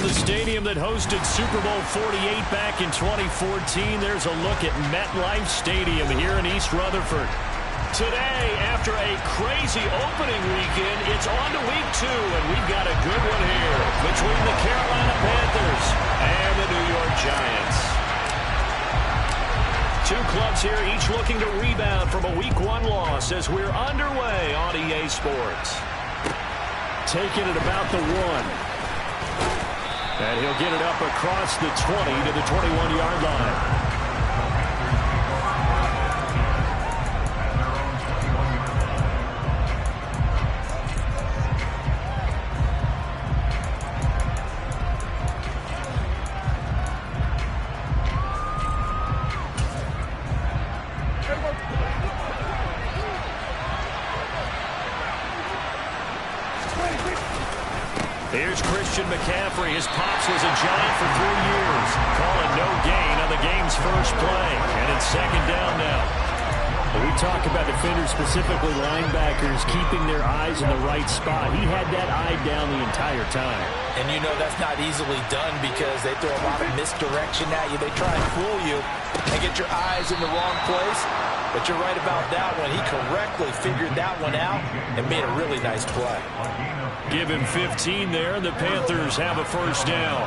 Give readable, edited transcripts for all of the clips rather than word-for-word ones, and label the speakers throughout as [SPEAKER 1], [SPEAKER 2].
[SPEAKER 1] the stadium that hosted Super Bowl 48 back in 2014, there's a look at MetLife Stadium here in East Rutherford. Today, after a crazy opening weekend, it's on to week 2, and we've got a good one here between the Carolina Panthers and the New York Giants. Two clubs here, each looking to rebound from a Week 1 loss as we're underway on EA Sports. Taking it about the 1. And he'll get it up across the 20 to the 21-yard line. Here's Christian McCaffrey. His pops was a Giant for 3 years. Calling no gain on the game's first play. And it's second down now.
[SPEAKER 2] We talk about defenders, specifically linebackers, keeping their eyes in the right spot. He had that eye down the entire time.
[SPEAKER 3] And you know that's not easily done because they throw a lot of misdirection at you. They try and fool you and get your eyes in the wrong place. But you're right about that one. He correctly figured that one out and made a really nice play.
[SPEAKER 1] Give him 15 there, and the Panthers have a first down.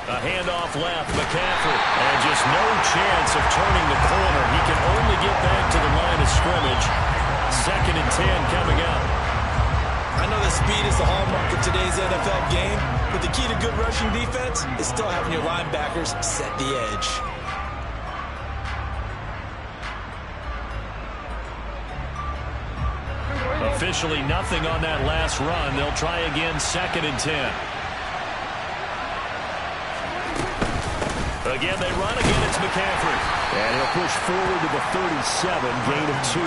[SPEAKER 1] A handoff left, McCaffrey. And just no chance of turning the corner. He can only get back to the line of scrimmage. 2nd and 10 coming up.
[SPEAKER 3] I know that speed is the hallmark of today's NFL game, but the key to good rushing defense is still having your linebackers set the edge.
[SPEAKER 1] Officially nothing on that last run. They'll try again, 2nd and 10. Again, they run. Again, it's McCaffrey.
[SPEAKER 2] And he'll push forward to the 37, gain of 2.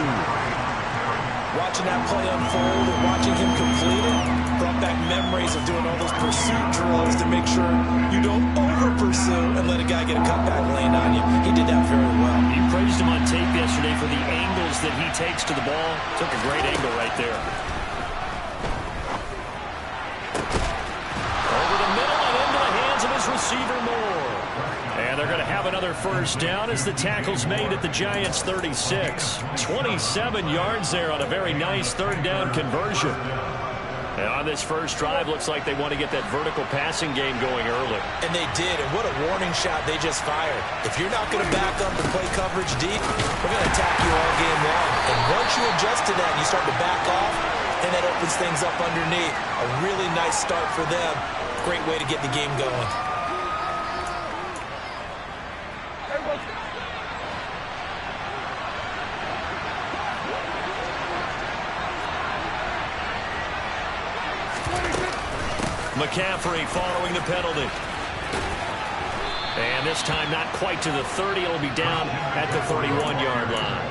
[SPEAKER 3] Watching that play unfold and watching him complete it brought back memories of doing all those pursuit drills to make sure you don't over-pursue and let a guy get a cutback lane on you. He did that very well.
[SPEAKER 1] You praised him on tape yesterday for the angles that he takes to the ball. Took a great angle right there. Over the middle and into the hands of his receiver, Moore. And they're going to have another first down as the tackle's made at the Giants' 36. 27 yards there on a very nice third down conversion. And on this first drive, looks like they want to get that vertical passing game going early.
[SPEAKER 3] And they did, and what a warning shot they just fired. If you're not going to back up and play coverage deep, we're going to attack you all game long. And once you adjust to that and you start to back off, and that opens things up underneath. A really nice start for them. Great way to get the game going.
[SPEAKER 1] McCaffrey following the penalty. And this time not quite to the 30. It'll be down at the 31-yard line.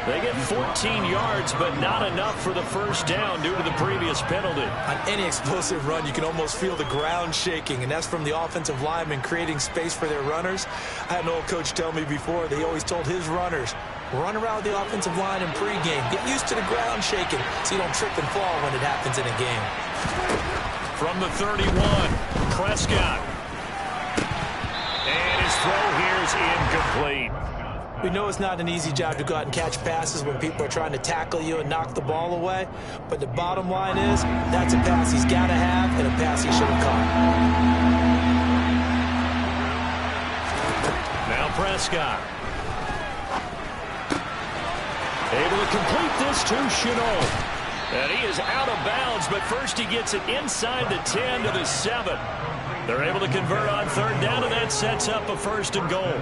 [SPEAKER 1] They get 14 yards, but not enough for the first down due to the previous penalty.
[SPEAKER 3] On any explosive run, you can almost feel the ground shaking, and that's from the offensive linemen creating space for their runners. I had an old coach tell me before, they always told his runners, run around the offensive line in pregame. Get used to the ground shaking so you don't trip and fall when it happens in a game.
[SPEAKER 1] From the 31, Prescott. And his throw here is incomplete.
[SPEAKER 3] We know it's not an easy job to go out and catch passes when people are trying to tackle you and knock the ball away. But the bottom line is, that's a pass he's got to have and a pass he should have caught.
[SPEAKER 1] Now Prescott. Able to complete this to Chenault. And he is out of bounds, but first he gets it inside the 10 to the 7. They're able to convert on third down, and that sets up a first and goal.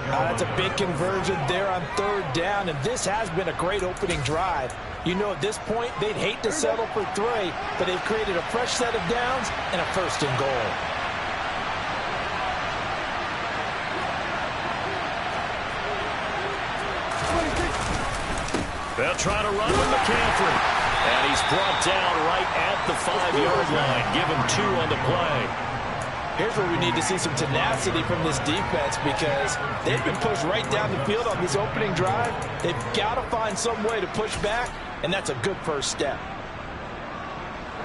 [SPEAKER 3] That's a big conversion there on third down, and this has been a great opening drive. You know, at this point, they'd hate to settle for 3, but they've created a fresh set of downs and a first and goal.
[SPEAKER 1] They'll try to run with McCaffrey. And he's brought down right at the 5-yard line. Give him 2 on the play.
[SPEAKER 3] Here's where we need to see some tenacity from this defense because they've been pushed right down the field on this opening drive. They've got to find some way to push back, and that's a good first step.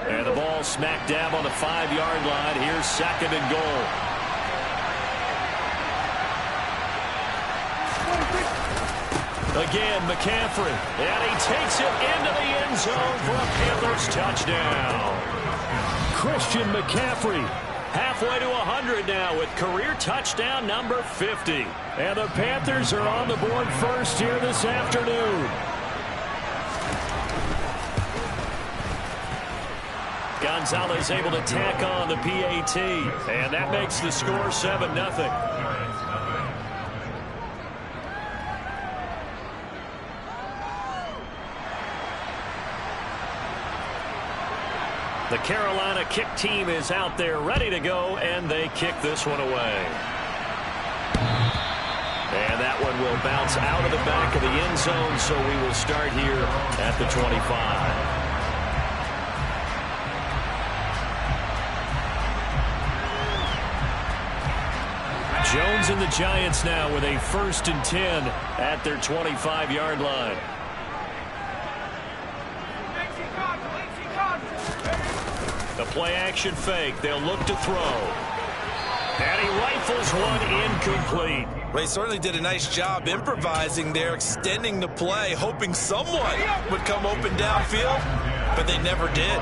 [SPEAKER 1] And the ball smack dab on the 5-yard line. Here's 2nd and goal. Again, McCaffrey. And he takes it into the end zone for a Panthers touchdown.
[SPEAKER 2] Christian McCaffrey.
[SPEAKER 1] Halfway to 100 now with career touchdown number 50.
[SPEAKER 2] And the Panthers are on the board first here this afternoon.
[SPEAKER 1] Gonzalez able to tack on the PAT. And that makes the score 7-0. The Carolina kick team is out there ready to go, and they kick this one away. And that one will bounce out of the back of the end zone, so we will start here at the 25. Jones and the Giants now with a 1st and 10 at their 25-yard line. The play-action fake. They'll look to throw. And he rifles one incomplete.
[SPEAKER 3] Well, he certainly did a nice job improvising there, extending the play, hoping someone would come open downfield, but they never did.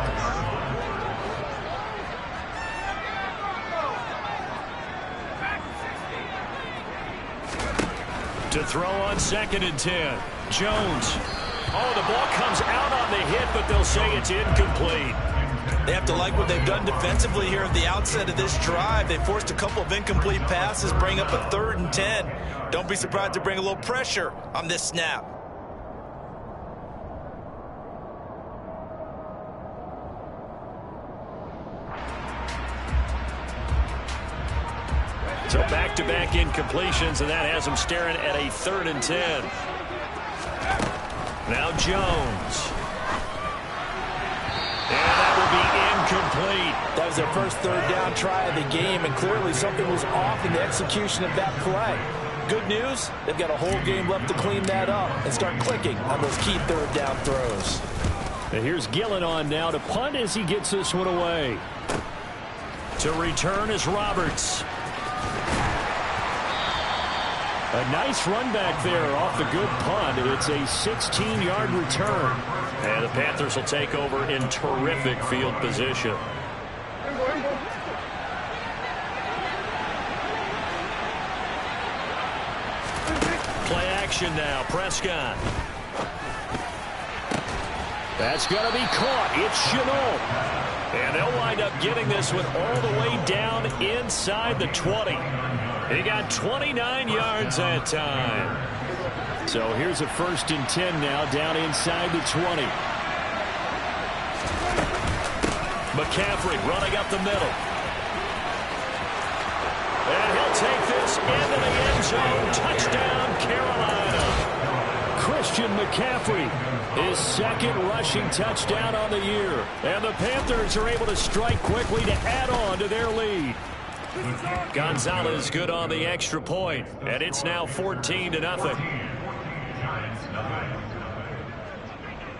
[SPEAKER 1] To throw on 2nd and 10. Jones. Oh, the ball comes out on the hit, but they'll say it's incomplete.
[SPEAKER 3] They have to like what they've done defensively here at the outset of this drive. They forced a couple of incomplete passes, bring up a 3rd and 10. Don't be surprised to bring a little pressure on this snap.
[SPEAKER 1] So back-to-back incompletions, and that has them staring at a 3rd and 10. Now Jones. And that will be incomplete.
[SPEAKER 3] That was their first 3rd down try of the game, and clearly something was off in the execution of that play. Good news, they've got a whole game left to clean that up and start clicking on those key 3rd down throws.
[SPEAKER 2] And here's Gillen on now to punt as he gets this one away.
[SPEAKER 1] To return is Roberts.
[SPEAKER 2] A nice run back there off the good punt. It's a 16-yard return.
[SPEAKER 1] And the Panthers will take over in terrific field position. Play action now. Prescott.
[SPEAKER 2] That's going to be caught. It's Chenault.
[SPEAKER 1] And they'll wind up getting this one all the way down inside the 20. He got 29 yards that time.
[SPEAKER 2] So here's a 1st and 10 now down inside the 20.
[SPEAKER 1] McCaffrey running up the middle. And he'll take this into the end zone. Touchdown, Carolina.
[SPEAKER 2] Christian McCaffrey, his 2nd rushing touchdown on the year. And the Panthers are able to strike quickly to add on to their lead.
[SPEAKER 1] Gonzalez good on the extra point, and it's now 14-0.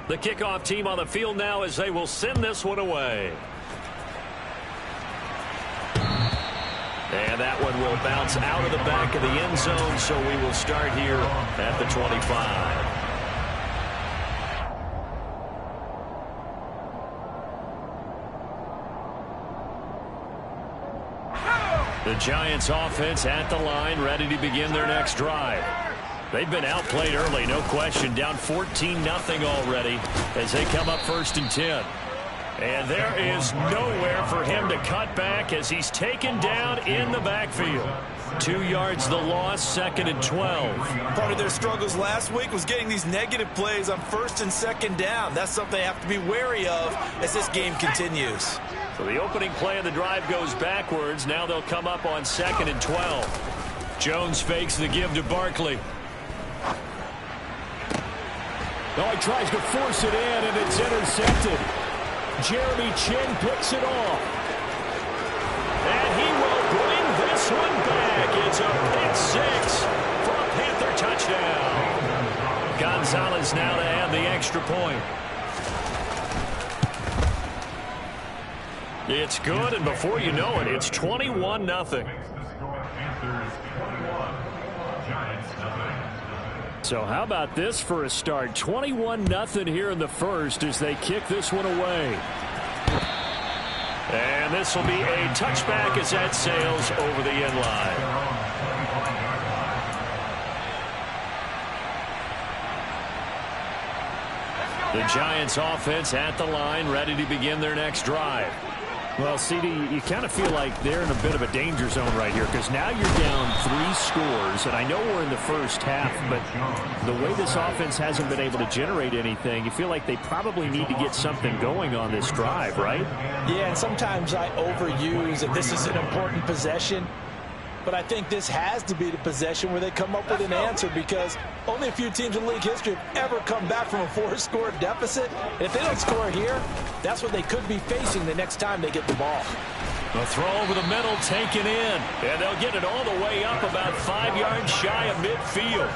[SPEAKER 1] The kickoff team on the field now as they will send this one away. And that one will bounce out of the back of the end zone, so we will start here at the 25. The Giants offense at the line, ready to begin their next drive. They've been outplayed early, no question, down 14-0 already as they come up 1st and 10. And there is nowhere for him to cut back as he's taken down in the backfield. 2 yards the loss, 2nd and 12.
[SPEAKER 3] Part of their struggles last week was getting these negative plays on 1st and 2nd down. That's something they have to be wary of as this game continues.
[SPEAKER 1] So the opening play of the drive goes backwards. Now they'll come up on 2nd and 12. Jones fakes the give to Barkley.
[SPEAKER 2] Oh, he tries to force it in, and it's intercepted. Jeremy Chin picks it off.
[SPEAKER 1] And he will bring this one back. It's a pick 6 for a Panther touchdown. Gonzalez now to add the extra point. It's good, and before you know it, it's 21-0.
[SPEAKER 2] So how about this for a start? 21-0 here in the first as they kick this one away.
[SPEAKER 1] And this will be a touchback as that sails over the end line. The Giants offense at the line, ready to begin their next drive.
[SPEAKER 2] Well, CD, you kind of feel like they're in a bit of a danger zone right here because now you're down 3 scores, and I know we're in the first half, but the way this offense hasn't been able to generate anything, you feel like they probably need to get something going on this drive, right?
[SPEAKER 3] Yeah, and sometimes I overuse that this is an important possession, but I think this has to be the possession where they come up with an answer because only a few teams in league history have ever come back from a 4-score deficit. And if they don't score here, that's what they could be facing the next time they get the ball.
[SPEAKER 1] The throw over the middle taken in, and they'll get it all the way up about 5 yards shy of midfield.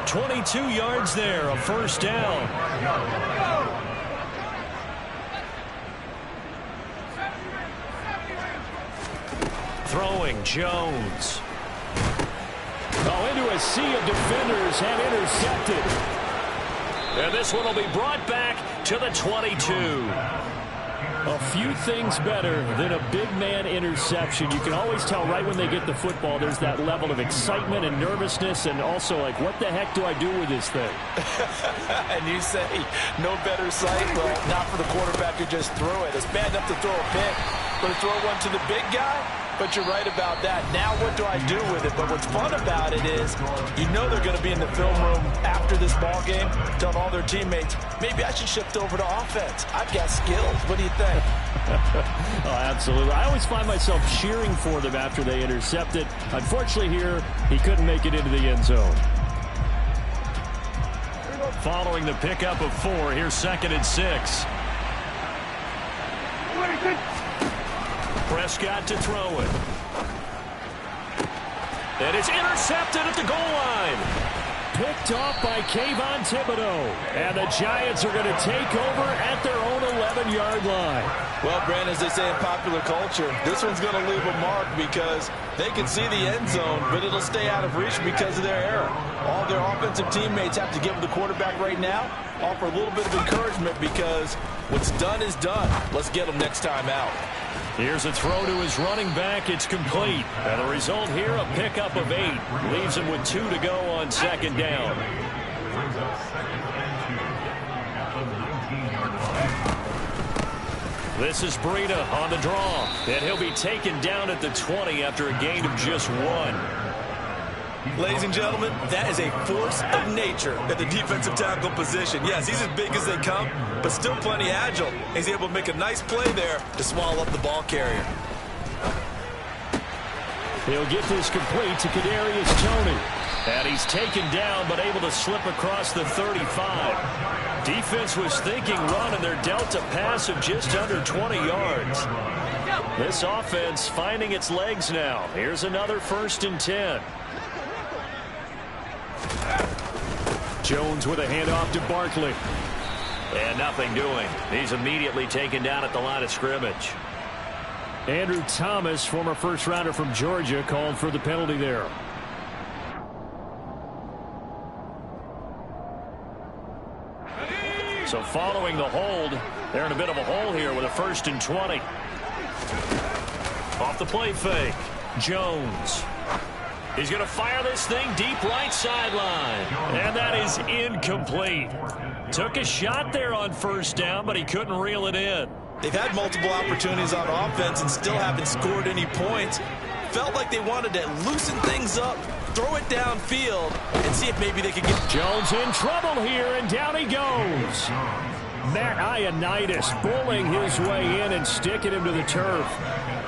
[SPEAKER 1] 22 yards there, a first down. Throwing Jones.
[SPEAKER 2] Oh, into a sea of defenders and intercepted.
[SPEAKER 1] And this one will be brought back to the 22.
[SPEAKER 2] A few things better than a big man interception. You can always tell right when they get the football, there's that level of excitement and nervousness and also like, what the heck do I do with this thing?
[SPEAKER 3] And you say, no better sight? Well, not for the quarterback who just threw it. It's bad enough to throw a pick, but to throw one to the big guy? But you're right about that. Now what do I do with it? But what's fun about it is you know they're going to be in the film room after this ball game telling all their teammates, maybe I should shift over to offense. I've got skills. What do you think?
[SPEAKER 2] Oh, absolutely. I always find myself cheering for them after they intercept it. Unfortunately here, he couldn't make it into the end zone.
[SPEAKER 1] Following the pickup of 4, here's 2nd and 6. Prescott to throw it. And it's intercepted at the goal line.
[SPEAKER 2] Picked off by Kayvon Thibodeau. And the Giants are going to take over at their own 11-yard line.
[SPEAKER 3] Well, Brandon, as they say in popular culture, this one's going to leave a mark because they can see the end zone, but it'll stay out of reach because of their error. All their offensive teammates have to give the quarterback right now, offer a little bit of encouragement because what's done is done. Let's get them next time out.
[SPEAKER 1] Here's a throw to his running back. It's complete. And the result here, a pickup of 8. Leaves him with 2 to go on 2nd down. This is Breida on the draw. And he'll be taken down at the 20 after a gain of just 1.
[SPEAKER 3] Ladies and gentlemen, that is a force of nature at the defensive tackle position. Yes, he's as big as they come, but still plenty agile. He's able to make a nice play there to swallow up the ball carrier.
[SPEAKER 2] He'll get this complete to Kadarius Toney.
[SPEAKER 1] And he's taken down, but able to slip across the 35. Defense was thinking run, and they're dealt a pass of just under 20 yards. This offense finding its legs now. Here's another 1st and 10.
[SPEAKER 2] Jones with a handoff to Barkley.
[SPEAKER 1] And nothing doing. He's immediately taken down at the line of scrimmage.
[SPEAKER 2] Andrew Thomas, former first-rounder from Georgia, called for the penalty there.
[SPEAKER 1] So following the hold, they're in a bit of a hole here with a 1st and 20. Off the play fake. Jones. He's going to fire this thing deep right sideline. And that is incomplete. Took a shot there on 1st down, but he couldn't reel it in.
[SPEAKER 3] They've had multiple opportunities on offense and still haven't scored any points. Felt like they wanted to loosen things up, throw it downfield, and see if maybe they could get...
[SPEAKER 2] Jones in trouble here, and down he goes. Matt Ioannidis bullying his way in and sticking him to the turf.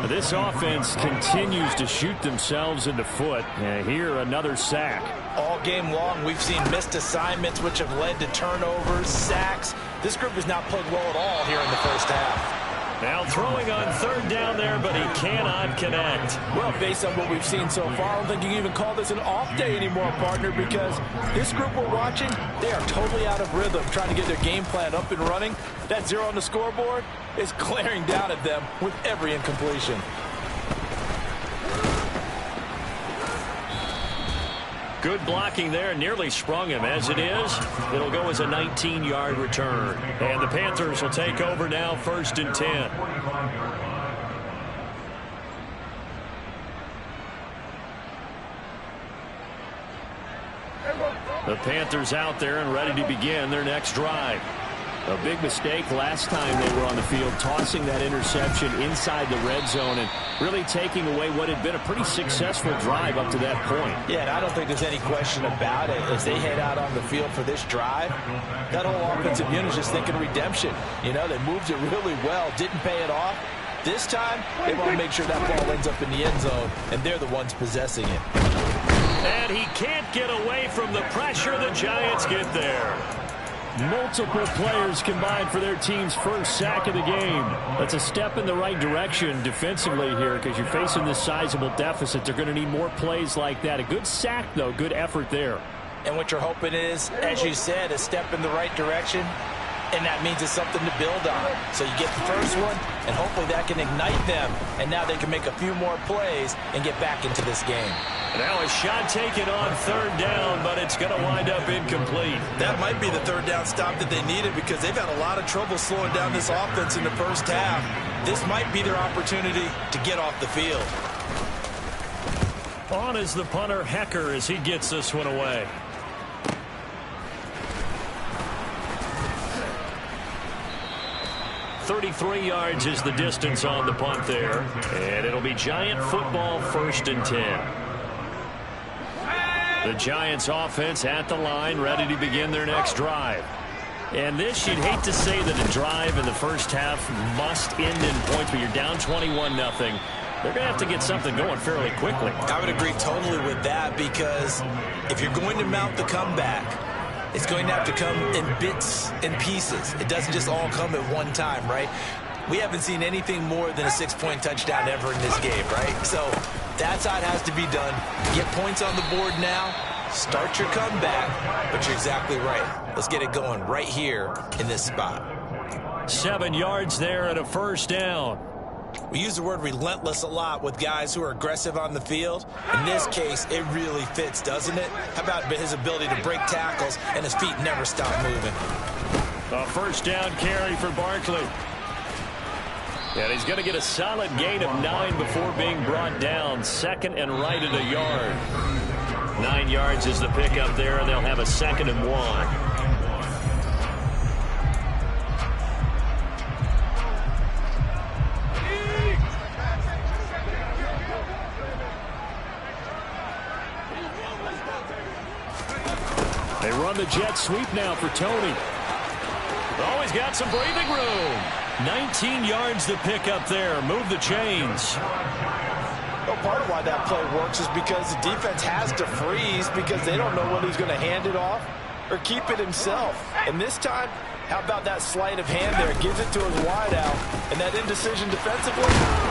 [SPEAKER 2] This offense continues to shoot themselves in the foot. Here, another sack.
[SPEAKER 3] All game long, we've seen missed assignments, which have led to turnovers, sacks. This group has not played well at all here in the first half.
[SPEAKER 1] Now throwing on third down there, but he cannot connect.
[SPEAKER 3] Well, based on what we've seen so far, I don't think you can even call this an off day anymore, partner, because this group we're watching, they are totally out of rhythm, trying to get their game plan up and running. That 0 on the scoreboard is glaring down at them with every incompletion.
[SPEAKER 1] Good blocking there, nearly sprung him. As it is, it'll go as a 19-yard return. And the Panthers will take over now, 1st and 10. The Panthers out there and ready to begin their next drive. A big mistake last time they were on the field, tossing that interception inside the red zone and really taking away what had been a pretty successful drive up to that point.
[SPEAKER 3] Yeah, and I don't think there's any question about it. As they head out on the field for this drive, that whole offensive unit is just thinking redemption. You know, they moved it really well, didn't pay it off. This time, they want to make sure that ball ends up in the end zone, and they're the ones possessing it.
[SPEAKER 1] And he can't get away from the pressure. The Giants get there.
[SPEAKER 2] Multiple players combined for their team's first sack of the game. That's a step in the right direction defensively here because you're facing this sizable deficit. They're going to need more plays like that. A good sack, though. Good effort there.
[SPEAKER 3] And what you're hoping is, as you said, a step in the right direction, and that means it's something to build on. So you get the first one, and hopefully that can ignite them, and now they can make a few more plays and get back into this game.
[SPEAKER 1] Now a shot taken on third down, but it's going to wind up incomplete.
[SPEAKER 3] That might be the third down stop that they needed because they've had a lot of trouble slowing down this offense in the first half. This might be their opportunity to get off the field.
[SPEAKER 1] On is the punter, Hecker, as he gets this one away. .33 yards is the distance on the punt there. And it'll be Giant football, 1st and 10. The Giants offense at the line, ready to begin their next drive. And this, you'd hate to say that a drive in the first half must end in points, but you're down 21-0. They're going to have to get something going fairly quickly.
[SPEAKER 3] I would agree totally with that because if you're going to mount the comeback, it's going to have to come in bits and pieces. It doesn't just all come at one time, right? We haven't seen anything more than a 6-point touchdown ever in this game, right? So that's how it has to be done. Get points on the board now. Start your comeback. But you're exactly right. Let's get it going right here in this spot.
[SPEAKER 1] 7 yards there and a 1st down.
[SPEAKER 3] We use the word relentless a lot with guys who are aggressive on the field. In this case, it really fits, doesn't it? How about his ability to break tackles and his feet never stop moving?
[SPEAKER 1] A 1st down carry for Barkley. And he's going to get a solid gain of 9 before being brought down. 2nd and right at a yard. 9 yards is the pickup there, and they'll have a 2nd and 1. They run the jet sweep now for Tony. Oh, he's got some breathing room. 19 yards to pick up there. Move the chains.
[SPEAKER 3] Well, part of why that play works is because the defense has to freeze because they don't know whether he's going to hand it off or keep it himself. And this time, how about that sleight of hand there? Gives it to his wideout. And that indecision defensively,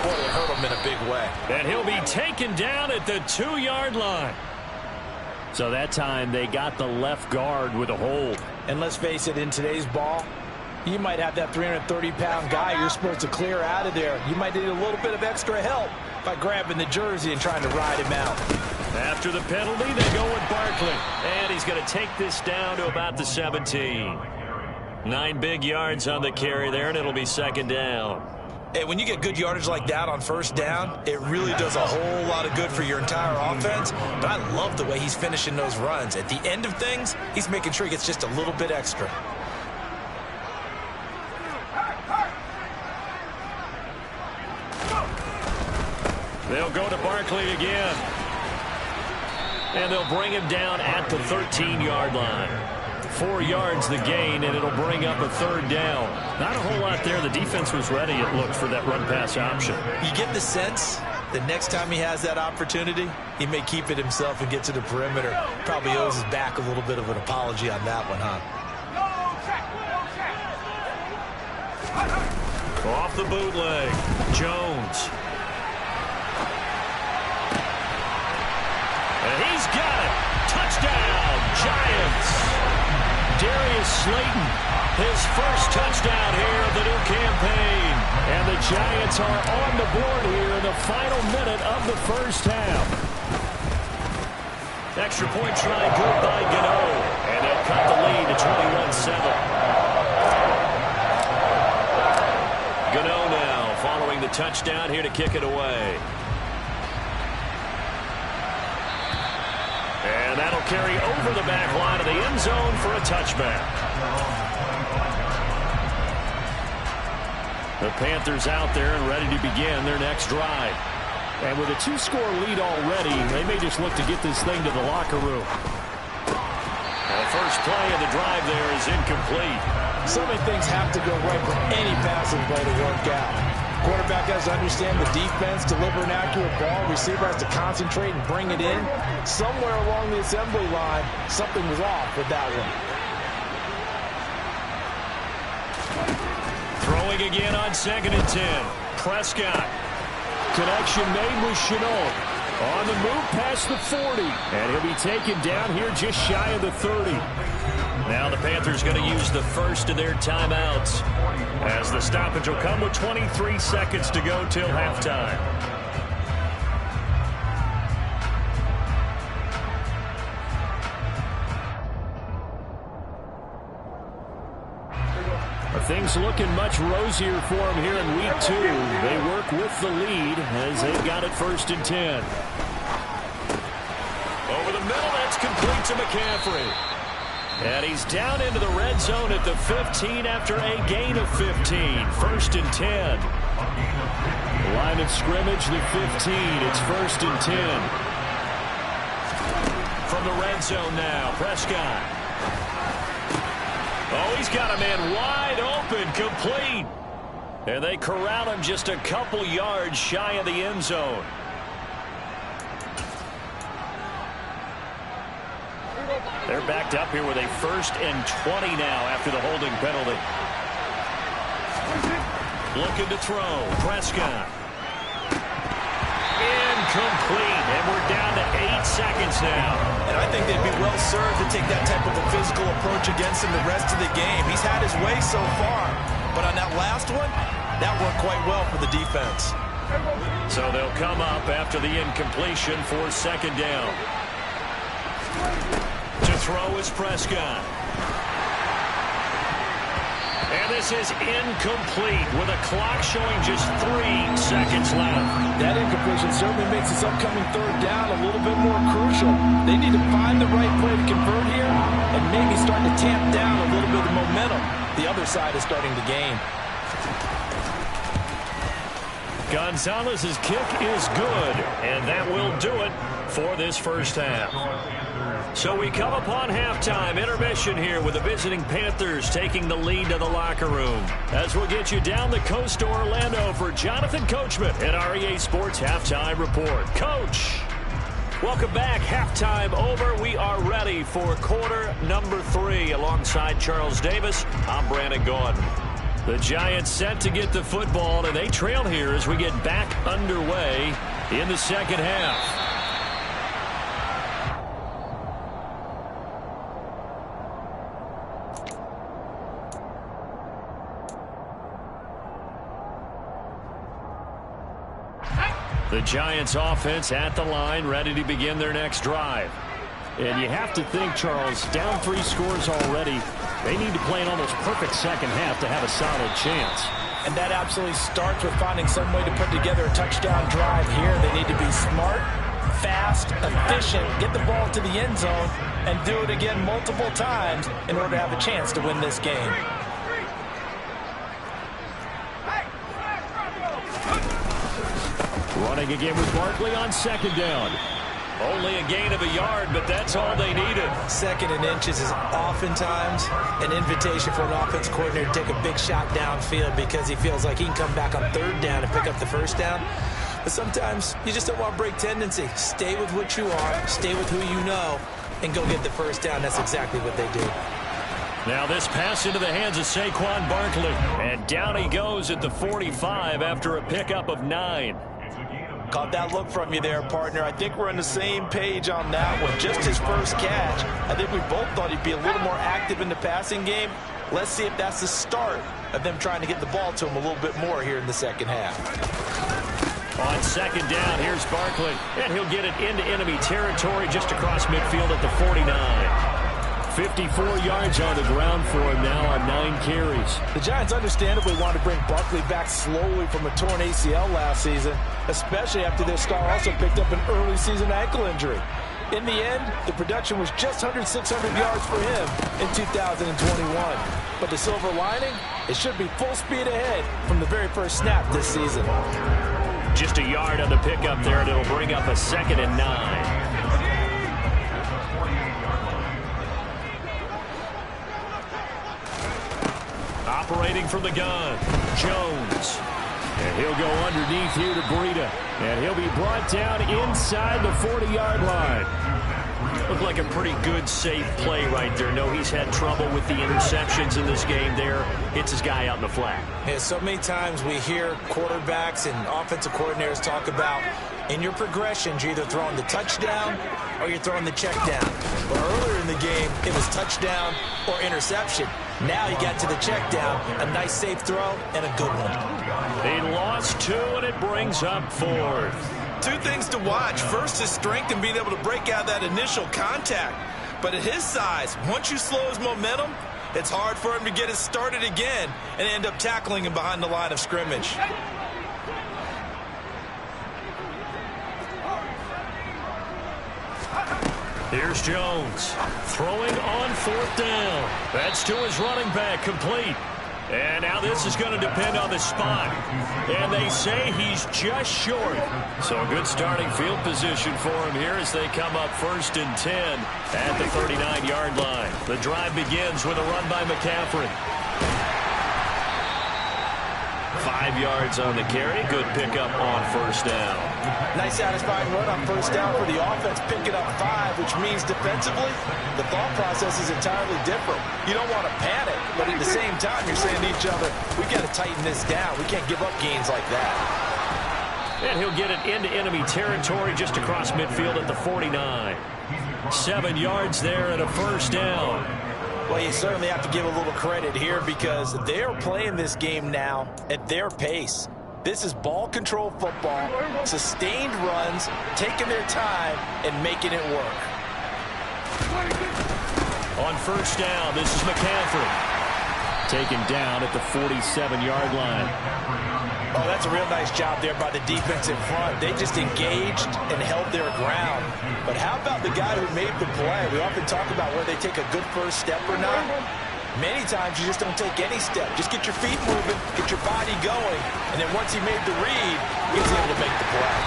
[SPEAKER 3] boy, it hurt him in a big way.
[SPEAKER 1] And he'll be taken down at the 2-yard line.
[SPEAKER 2] So that time they got the left guard with a hold.
[SPEAKER 3] And let's face it, in today's ball, you might have that 330-pound guy you're supposed to clear out of there. You might need a little bit of extra help by grabbing the jersey and trying to ride him out.
[SPEAKER 1] After the penalty, they go with Barkley. And he's going to take this down to about the 17. 9 big yards on the carry there, and it'll be 2nd down.
[SPEAKER 3] Hey, when you get good yardage like that on 1st down, it really does a whole lot of good for your entire offense. But I love the way he's finishing those runs. At the end of things, he's making sure he gets just a little bit extra.
[SPEAKER 1] They'll go to Barkley again. And they'll bring him down at the 13-yard line. 4 yards the gain, and it'll bring up a 3rd down. Not a whole lot there. The defense was ready, it looked, for that run-pass option.
[SPEAKER 3] You get the sense that next time he has that opportunity, he may keep it himself and get to the perimeter. Probably owes his back a little bit of an apology on that one, huh?
[SPEAKER 1] Off the bootleg. Jones. And he's got it. Touchdown, Giants. Darius Slayton, his first touchdown here of the new campaign. And the Giants are on the board here in the final minute of the first half. Extra point try good by Gano. And they'll cut the lead to 21-7. Gano now following the touchdown here to kick it away. And that'll carry over the back line of the end zone for a touchback. The Panthers out there and ready to begin their next drive. And with a 2-score lead already, they may just look to get this thing to the locker room. The first play of the drive there is incomplete.
[SPEAKER 3] So many things have to go right for any passing play to work out. Quarterback has to understand the defense, deliver an accurate ball. Receiver has to concentrate and bring it in. Somewhere along the assembly line, something was off with that one.
[SPEAKER 1] Throwing again on 2nd and 10. Prescott.
[SPEAKER 2] Connection made with Chenault. On the move past the 40. And he'll be taken down here just shy of the 30.
[SPEAKER 1] Now the Panthers going to use the first of their timeouts, as the stoppage will come with 23 seconds to go till halftime.
[SPEAKER 2] Things looking much rosier for them here in week 2. They work with the lead as they've got it 1st and 10.
[SPEAKER 1] Over the middle, that's complete to McCaffrey. And he's down into the red zone at the 15 after a gain of 15. 1st and 10.
[SPEAKER 2] Line of scrimmage, the 15. It's 1st and 10.
[SPEAKER 1] From the red zone now, Prescott. Oh, he's got a man wide open, complete. And they corral him just a couple yards shy of the end zone. They're backed up here with a 1st and 20 now after the holding penalty. Looking to throw. Prescott. Incomplete. And we're down to 8 seconds now.
[SPEAKER 3] And I think they'd be well served to take that type of a physical approach against him the rest of the game. He's had his way so far. But on that last one, that worked quite well for the defense.
[SPEAKER 1] So they'll come up after the incompletion for 2nd down. To throw is Prescott. And this is incomplete with a clock showing just 3 seconds left.
[SPEAKER 3] That incompletion certainly makes this upcoming 3rd down a little bit more crucial. They need to find the right play to convert here and maybe start to tamp down a little bit of momentum. The other side is starting to gain.
[SPEAKER 1] Gonzalez's kick is good, and that will do it for this first half. So we come upon halftime intermission here with the visiting Panthers taking the lead to the locker room. As we'll get you down the coast to Orlando for Jonathan Coachman at our EA Sports Halftime Report. Coach, welcome back. Halftime over. We are ready for quarter number 3 alongside Charles Davis. I'm Brandon Gordon. The Giants set to get the football, and they trail here as we get back underway in the second half. The Giants offense at the line, ready to begin their next drive.
[SPEAKER 2] And you have to think, Charles, down 3 scores already. They need to play an almost perfect second half to have a solid chance.
[SPEAKER 3] And that absolutely starts with finding some way to put together a touchdown drive here. They need to be smart, fast, efficient, get the ball to the end zone, and do it again multiple times in order to have a chance to win this game.
[SPEAKER 2] Running again with Barkley on 2nd down.
[SPEAKER 1] Only a gain of a yard, but that's all they needed.
[SPEAKER 3] 2nd and inches is oftentimes an invitation for an offense coordinator to take a big shot downfield because he feels like he can come back on 3rd down and pick up the 1st down. But sometimes you just don't want to break tendency. Stay with what you are, stay with who you know, and go get the 1st down. That's exactly what they did.
[SPEAKER 1] Now this pass into the hands of Saquon Barkley. And down he goes at the 45 after a pickup of 9.
[SPEAKER 3] Caught that look from you there, partner. I think we're on the same page on that one. Just his first catch. I think we both thought he'd be a little more active in the passing game. Let's see if that's the start of them trying to get the ball to him a little bit more here in the second half.
[SPEAKER 1] On second down, here's Barkley. And he'll get it into enemy territory just across midfield at the 49. 54 yards on the ground for him now on 9 carries.
[SPEAKER 3] The Giants understandably want to bring Barkley back slowly from a torn ACL last season, especially after their star also picked up an early season ankle injury. In the end, the production was just under 600 yards for him in 2021. But the silver lining, it should be full speed ahead from the very first snap this season.
[SPEAKER 1] Just a yard on the pickup there, and it'll bring up a 2nd and 9. Operating from the gun, Jones. And he'll go underneath here to Breida. And he'll be brought down inside the 40-yard line. Looked like a pretty good, safe play right there. No, he's had trouble with the interceptions in this game there. Hits his guy out in the flat.
[SPEAKER 3] Yeah, so many times we hear quarterbacks and offensive coordinators talk about in your progressions, you're either throwing the touchdown or you're throwing the check down. Well, earlier in the game, it was touchdown or interception. Now he got to the check down, a nice safe throw, and a good one.
[SPEAKER 1] He lost 2, and it brings up 4th.
[SPEAKER 3] 2 things to watch. First, his strength and being able to break out that initial contact. But at his size, once you slow his momentum, it's hard for him to get it started again and end up tackling him behind the line of scrimmage.
[SPEAKER 1] Here's Jones throwing on 4th down. That's to his running back, complete. And now this is going to depend on the spot. And they say he's just short. So a good starting field position for him here as they come up 1st and 10 at the 39-yard line. The drive begins with a run by McCaffrey. 5 yards on the carry. Good pickup on 1st down.
[SPEAKER 3] Nice satisfying run on 1st down for the offense, picking up 5, which means defensively, the thought process is entirely different. You don't want to panic, but at the same time, you're saying to each other, we've got to tighten this down. We can't give up gains like that.
[SPEAKER 1] And he'll get it into enemy territory just across midfield at the 49. 7 yards there and a 1st down.
[SPEAKER 3] Well, you certainly have to give a little credit here because they're playing this game now at their pace. This is ball control football, sustained runs, taking their time and making it work.
[SPEAKER 1] On 1st down, this is McCaffrey.
[SPEAKER 2] Taken down at the 47-yard line.
[SPEAKER 3] Oh, that's a real nice job there by the defense in front. They just engaged and held their ground. But how about the guy who made the play? We often talk about whether they take a good first step or not. Many times you just don't take any step. Just get your feet moving, get your body going, and then once he made the read, he was able to make the play.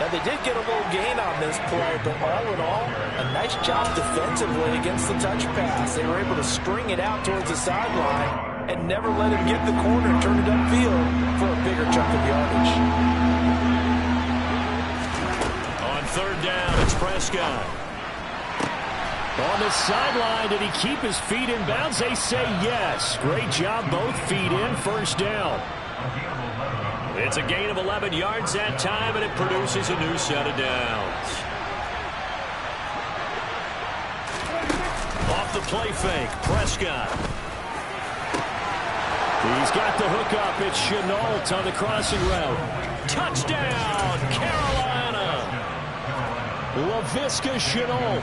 [SPEAKER 3] Now, they did get a little gain on this play, but all in all, a nice job defensively against the touch pass. They were able to string it out towards the sideline and never let him get the corner and turn it upfield for a bigger chunk of yardage.
[SPEAKER 1] On 3rd down, it's Prescott.
[SPEAKER 2] On the sideline, did he keep his feet in bounds? They say yes. Great job, both feet in, 1st down.
[SPEAKER 1] It's a gain of 11 yards that time, and it produces a new set of downs. Off the play fake, Prescott.
[SPEAKER 2] He's got the hook up. It's Chenault on the crossing route.
[SPEAKER 1] Touchdown, Carolina!
[SPEAKER 2] Laviska Chenault.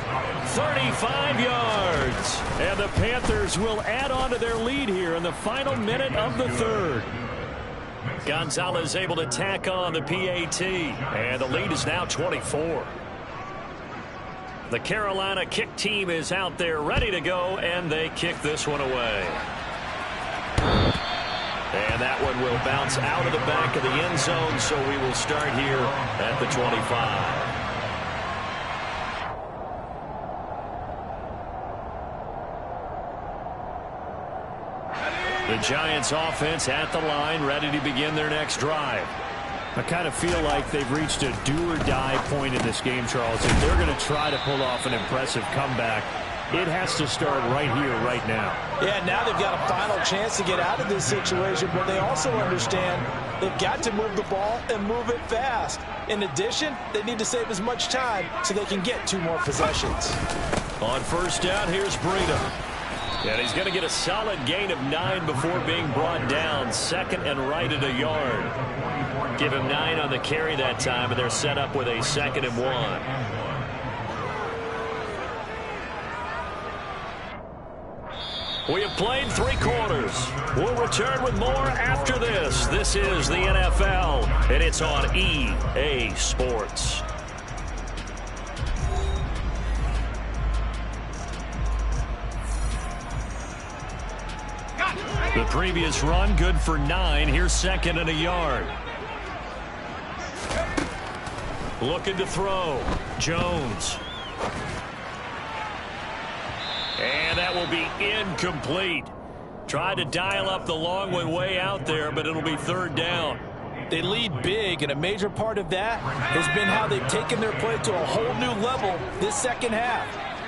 [SPEAKER 1] 35 yards.
[SPEAKER 2] And the Panthers will add on to their lead here in the final minute of the 3rd.
[SPEAKER 1] Gonzalez able to tack on the PAT. And the lead is now 24. The Carolina kick team is out there ready to go, and they kick this one away. And that one will bounce out of the back of the end zone, so we will start here at the 25. The Giants offense at the line, ready to begin their next drive.
[SPEAKER 2] I kind of feel like they've reached a do-or-die point in this game, Charles. If they're going to try to pull off an impressive comeback, It has to start right here, right now.
[SPEAKER 3] Yeah, now they've got a final chance to get out of this situation, but they also understand they've got to move the ball and move it fast. In addition, they need to save as much time so they can get 2 more possessions.
[SPEAKER 1] On first down, here's Breida. And he's going to get a solid gain of 9 before being brought down. Second and right at a yard. Give him 9 on the carry that time, and they're set up with a 2nd and 1. We have played 3 quarters. We'll return with more after this. This is the NFL, and it's on EA Sports. The previous run, good for 9. Here's 2nd and a yard. Looking to throw. Jones. And that will be incomplete. Tried to dial up the long one way out there, but it'll be 3rd down.
[SPEAKER 3] They lead big, and a major part of that has been how they've taken their play to a whole new level this second half.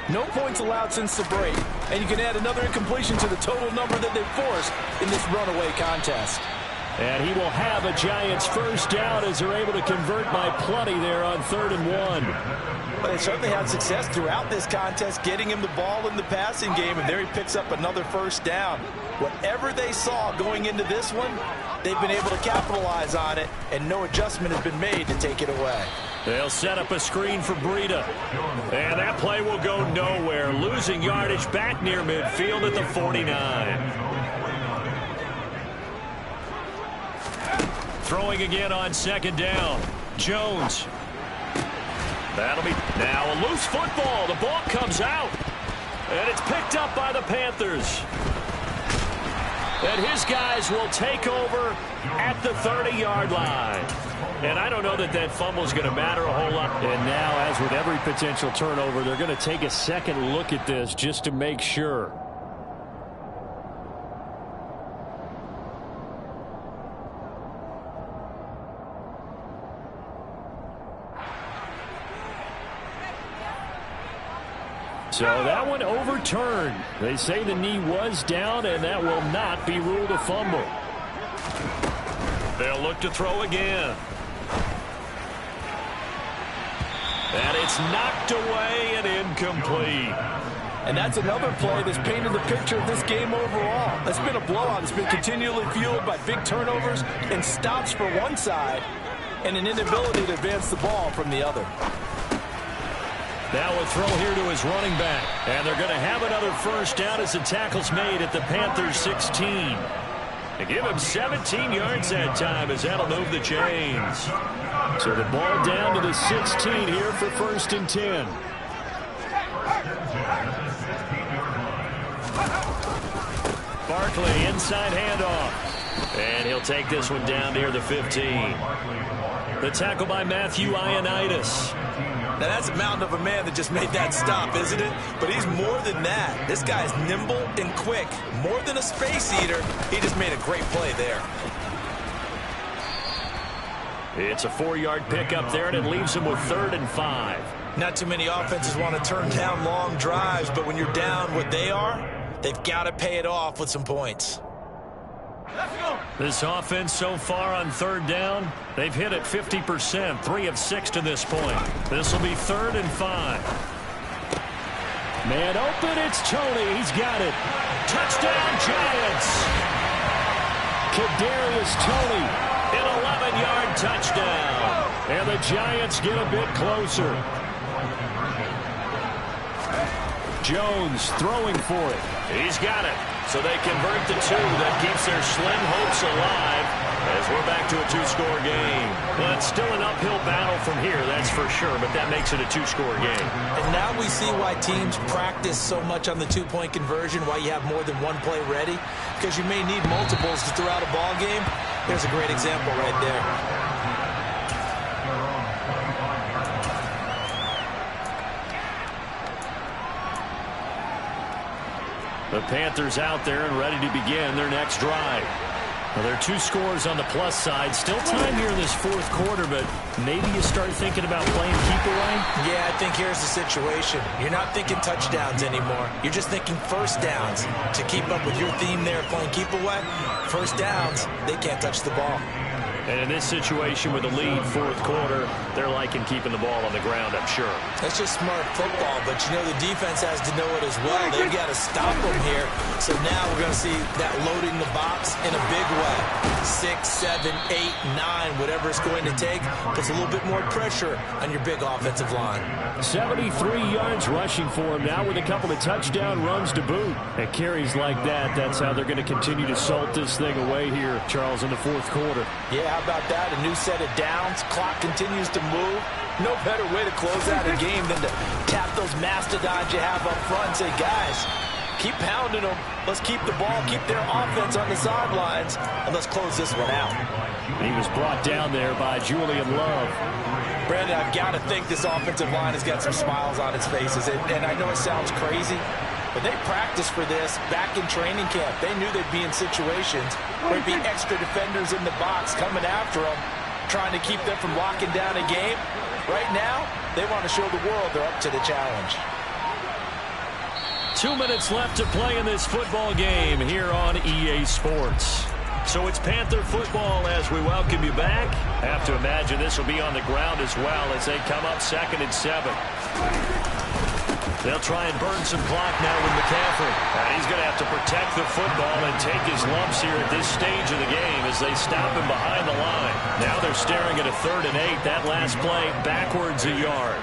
[SPEAKER 3] No points allowed since the break, and you can add another incompletion to the total number that they've forced in this runaway contest.
[SPEAKER 1] And he will have a Giants first down as they're able to convert by plenty there on 3rd and 1.
[SPEAKER 3] But they certainly had success throughout this contest getting him the ball in the passing game, and there he picks up another first down. Whatever they saw going into this one, they've been able to capitalize on it, and no adjustment has been made to take it away.
[SPEAKER 1] They'll set up a screen for Breida. And that play will go nowhere. Losing yardage back near midfield at the 49. Throwing again on 2nd down. Jones. That'll be now a loose football. The ball comes out. And it's picked up by the Panthers. And his guys will take over at the 30-yard line. And I don't know that that fumble is going to matter a whole lot. And now, as with every potential turnover, they're going to take a second look at this just to make sure. So that one overturned. They say the knee was down, and that will not be ruled a fumble. They'll look to throw again. And it's knocked away and incomplete.
[SPEAKER 3] And that's another play that's painted the picture of this game overall. It's been a blowout. It's been continually fueled by big turnovers and stops for one side and an inability to advance the ball from the other.
[SPEAKER 1] Now a throw here to his running back. And they're going to have another first down as the tackle's made at the Panthers 16. They give him 17 yards that time as that'll move the chains. So the ball down to the 16 here for 1st and 10. Barkley inside handoff. And he'll take this one down near the 15. The tackle by Matthew Ioannidis.
[SPEAKER 3] Now, that's a mountain of a man that just made that stop, isn't it? But he's more than that. This guy's nimble and quick. More than a space eater, he just made a great play there.
[SPEAKER 1] It's a 4-yard pickup there, and it leaves him with 3rd and 5.
[SPEAKER 3] Not too many offenses want to turn down long drives, but when you're down what they are, they've got to pay it off with some points.
[SPEAKER 1] This offense so far on 3rd down, they've hit it 50%, 3 of 6 to this point. This will be 3rd and 5. Man open, it's Tony. He's got it. Touchdown, Giants. Kadarius Toney, an 11-yard touchdown. And the Giants get a bit closer. Jones throwing for it. He's got it. So they convert the 2. That keeps their slim hopes alive as we're back to a 2-score game. Well, it's still an uphill battle from here, that's for sure, but that makes it a 2-score game.
[SPEAKER 3] And now we see why teams practice so much on the 2-point conversion, why you have more than one play ready, because you may need multiples to throw out a ball game. There's a great example right there. The Panthers out there and ready to begin their next drive.
[SPEAKER 1] Well, there are 2 scores on the plus side. Still time here in this fourth quarter, but maybe you start thinking about playing keep away?
[SPEAKER 3] Yeah, I think here's the situation. You're not thinking touchdowns anymore. You're just thinking first downs. To keep up with your theme there, playing keep away, first downs, they can't touch the ball.
[SPEAKER 1] And in this situation with the lead, fourth quarter, they're liking keeping the ball on the ground, I'm sure.
[SPEAKER 3] That's just smart football, but you know the defense has to know it as well. They've got to stop them here. So now we're going to see that loading the box in a big way. 6, 7, 8, 9, whatever it's going to take, puts a little bit more pressure on your big offensive line.
[SPEAKER 2] 73 yards rushing for him now with a couple of touchdown runs to boot. And carries like that, that's how they're going to continue to salt this thing away here, Charles, in the fourth quarter.
[SPEAKER 3] Yeah, how about that? A new set of downs. Clock continues to move. No better way to close out a game than to tap those mastodons you have up front and say, guys, keep pounding them. Let's keep the ball, keep their offense on the sidelines, and let's close this one out.
[SPEAKER 2] He was brought down there by Julian Love.
[SPEAKER 3] Brandon, I've got to think this offensive line has got some smiles on its faces. And I know it sounds crazy, but they practiced for this back in training camp. They knew they'd be in situations where there'd be extra defenders in the box coming after them, trying to keep them from locking down a game. Right now, they want to show the world they're up to the challenge.
[SPEAKER 1] 2 minutes left to play in this football game here on EA Sports. So it's Panther football as we welcome you back. I have to imagine this will be on the ground as well as they come up 2nd and 7. They'll try and burn some clock now with McCaffrey. And he's going to have to protect the football and take his lumps here at this stage of the game as they stop him behind the line. Now they're staring at a 3rd and 8. That last play backwards a yard.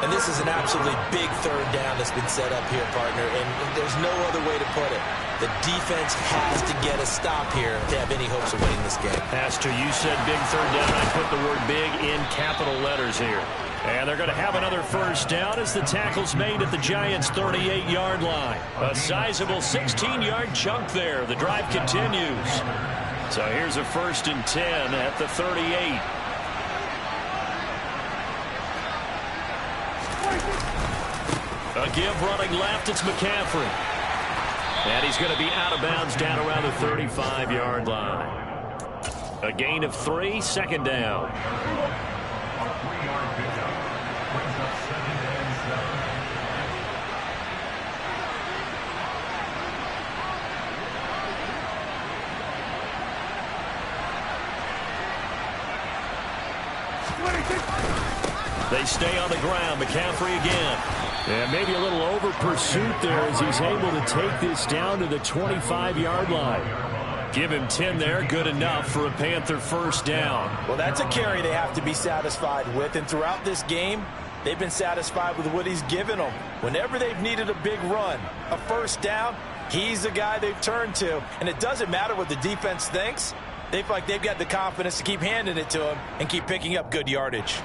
[SPEAKER 3] And this is an absolutely big third down that's been set up here, partner, and there's no other way to put it. The defense has to get a stop here to have any hopes of winning this game.
[SPEAKER 1] Pastor, you said big third down. I put the word big in capital letters here. And they're going to have another first down as the tackle's made at the Giants' 38-yard line. A sizable 16-yard chunk there. The drive continues. So here's a 1st and 10 at the 38. A give running left, it's McCaffrey. And he's going to be out of bounds down around the 35-yard line. A gain of 3, 2nd down. They stay on the ground. McCaffrey again.
[SPEAKER 2] And maybe a little over pursuit there as he's able to take this down to the 25-yard line.
[SPEAKER 1] Give him 10 there. Good enough for a Panther first down.
[SPEAKER 3] Well, that's a carry they have to be satisfied with. And throughout this game, they've been satisfied with what he's given them. Whenever they've needed a big run, a first down, he's the guy they've turned to. And it doesn't matter what the defense thinks. They feel like they've got the confidence to keep handing it to him and keep picking up good yardage.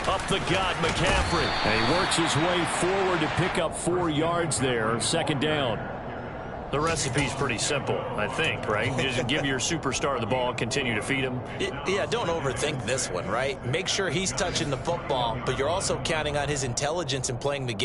[SPEAKER 1] Up the gut, McCaffrey.
[SPEAKER 2] And he works his way forward to pick up 4 yards there. 2nd down.
[SPEAKER 1] The recipe's pretty simple, I think, right? Just give your superstar the ball, continue to feed him.
[SPEAKER 3] Yeah, don't overthink this one, right? Make sure he's touching the football, but you're also counting on his intelligence in playing the game.